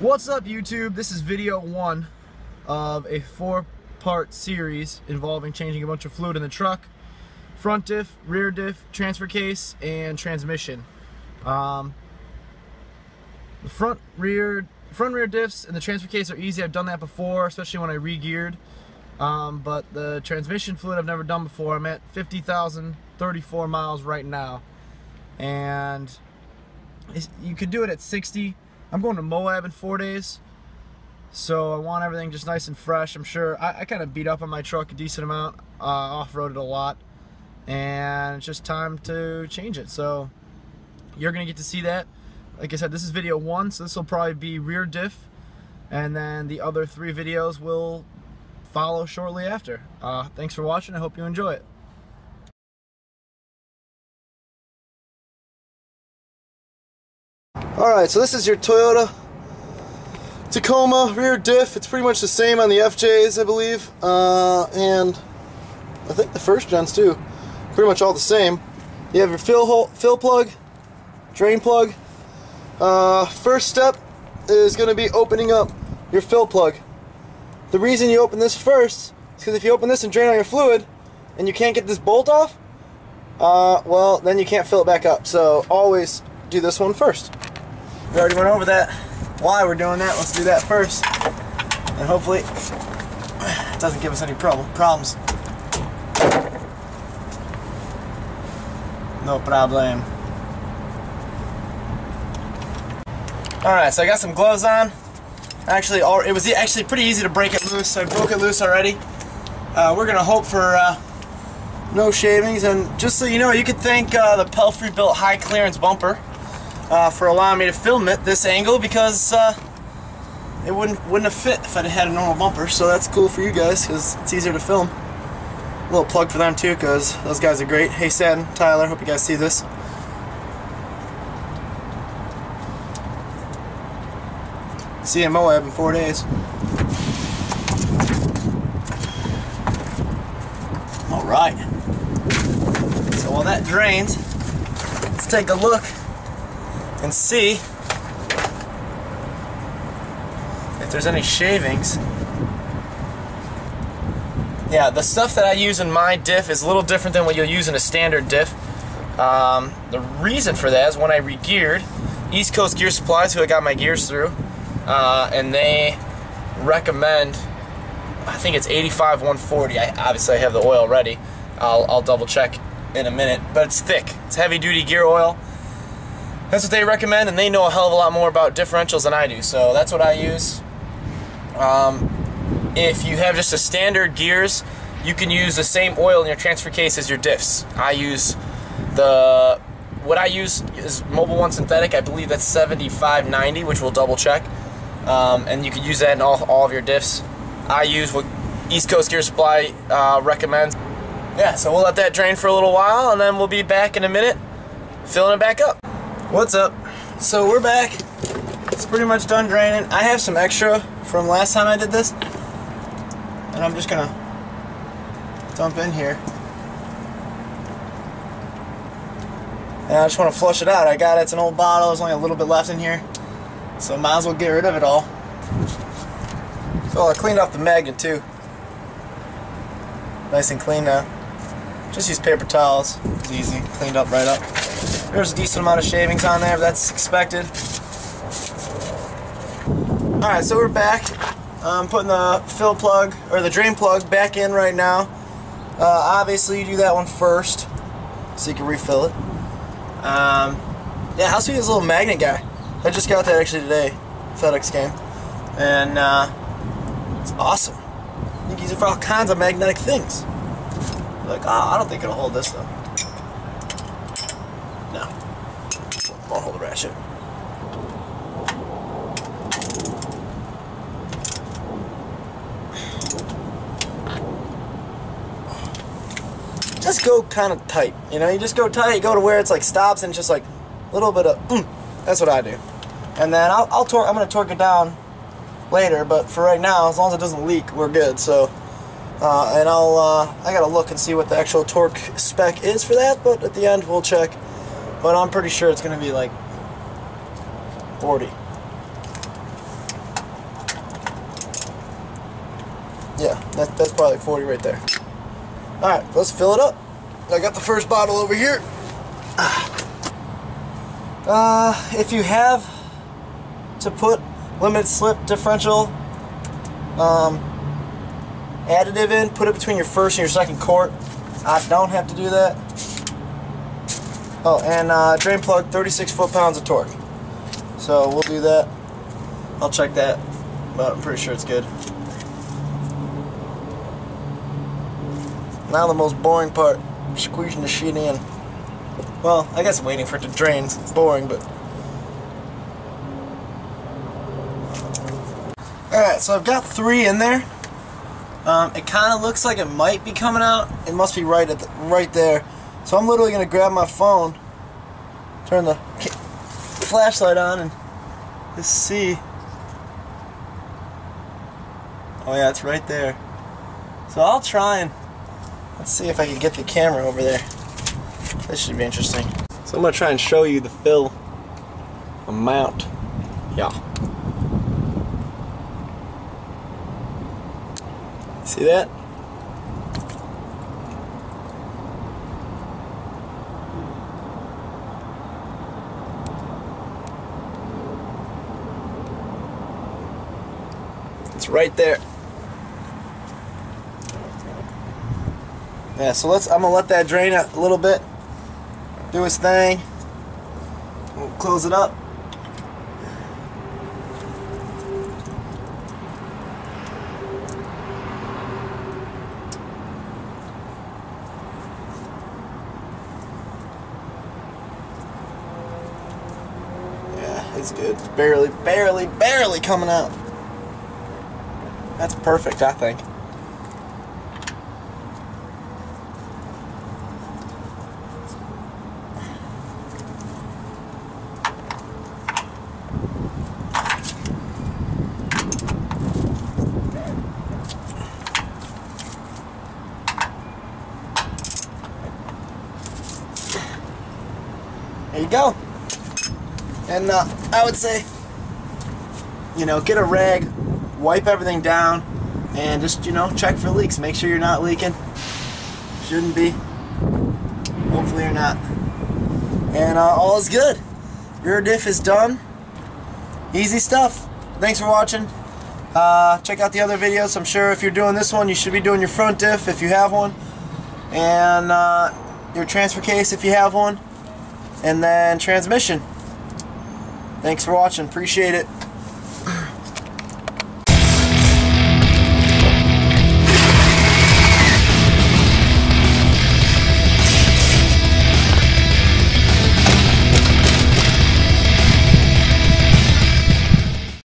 What's up, YouTube? This is video 1 of a 4-part series involving changing a bunch of fluid in the truck: front diff, rear diff, transfer case, and transmission. The front rear diffs and the transfer case are easy. I've done that before, especially when I re-geared. But the transmission fluid I've never done before. I'm at 50,034 miles right now, and you could do it at 60. I'm going to Moab in 4 days, so I want everything just nice and fresh. I'm sure I kind of beat up on my truck a decent amount, off-roaded a lot, and it's just time to change it. So you're gonna get to see that. Like I said, this is video 1, so this will probably be rear diff, and then the other 3 videos will follow shortly after. Thanks for watching. I hope you enjoy it. Alright, so this is your Toyota Tacoma rear diff. It's pretty much the same on the FJs, I believe, and I think the first gens too. Pretty much all the same. You have your fill plug, drain plug. First step is going to be opening up your fill plug. The reason you open this first is because if you open this and drain all your fluid and you can't get this bolt off, well, then you can't fill it back up. So always do this one first. We already went over that, why we're doing that. Let's do that first, and hopefully it doesn't give us any problems. No problem. Alright, so I got some gloves on. Actually, it was actually pretty easy to break it loose, so I broke it loose already. We're going to hope for no shavings, and just so you know, you could thank the Pelfrey built high clearance bumper for allowing me to film it this angle, because it wouldn't have fit if I'd had a normal bumper. So that's cool for you guys, because it's easier to film. A little plug for them too, because those guys are great. Hey, Sadden, Tyler, hope you guys see this. See you in Moab in 4 days. Alright, so while that drains, let's take a look and see if there's any shavings. Yeah, the stuff that I use in my diff is a little different than what you'll use in a standard diff. The reason for that is when I re-geared, East Coast Gear Supply is who I got my gears through, and they recommend, I think it's 85-140. Obviously I have the oil ready. I'll double check in a minute, but it's thick. It's heavy duty gear oil. That's what they recommend, and they know a hell of a lot more about differentials than I do, so that's what I use. If you have just a standard gears, you can use the same oil in your transfer case as your diffs. What I use is Mobil 1 synthetic. I believe that's 7590, which we'll double check, and you can use that in all of your diffs. I use what East Coast Gear Supply recommends. Yeah, so we'll let that drain for a little while, and then we'll be back in a minute filling it back up. What's up? So we're back. It's pretty much done draining. I have some extra from last time I did this, and I'm just gonna dump in here. And I just want to flush it out. I got it. It's an old bottle. There's only a little bit left in here, so might as well get rid of it all. So I cleaned off the magnet too. Nice and clean now. Just use paper towels. It's easy. Cleaned up right up. There's a decent amount of shavings on there, but that's expected. Alright, so we're back. I'm putting the fill plug, or the drain plug, back in right now. Obviously you do that one first, so you can refill it. Yeah, how sweet is this little magnet guy? I just got that actually today. FedEx came. And it's awesome. You can use it for all kinds of magnetic things. You're like, oh, I don't think it'll hold this though. No. Won't hold the ratchet. Just go kind of tight, you know. You just go tight, go to where it's like stops, and just like a little bit of that's what I do. And then I'm gonna torque it down later, but for right now, as long as it doesn't leak, we're good. So and I gotta look and see what the actual Tourqe spec is for that, but at the end we'll check. But I'm pretty sure it's gonna be like 40. Yeah, that's probably 40 right there. Alright, let's fill it up. I got the first bottle over here. If you have to put limited slip differential additive in, put it between your first and your second quart. I don't have to do that. Oh, and drain plug 36 foot-pounds of torque. So we'll do that. I'll check that, but I'm pretty sure it's good. Now the most boring part, squeezing the shit in. Well, I guess waiting for it to drain is boring, but... Alright, so I've got 3 in there. It kind of looks like it might be coming out. It must be right there. So I'm literally going to grab my phone, turn the flashlight on, and just see. Oh yeah, it's right there. So I'll try and let's see if I can get the camera over there. This should be interesting. So I'm going to try and show you the fill amount. Yeah. See that? It's right there. Yeah, so I'm gonna let that drain a little bit, do its thing. We'll close it up. Yeah, it's good. It's barely coming out. That's perfect, I think. There you go. And I would say, you know, get a rag, wipe everything down, and just, you know, check for leaks. Make sure you're not leaking. Shouldn't be. Hopefully you're not. And all is good. Rear diff is done. Easy stuff. Thanks for watching. Check out the other videos. I'm sure if you're doing this one, you should be doing your front diff if you have one, and your transfer case if you have one, and then transmission. Thanks for watching. Appreciate it.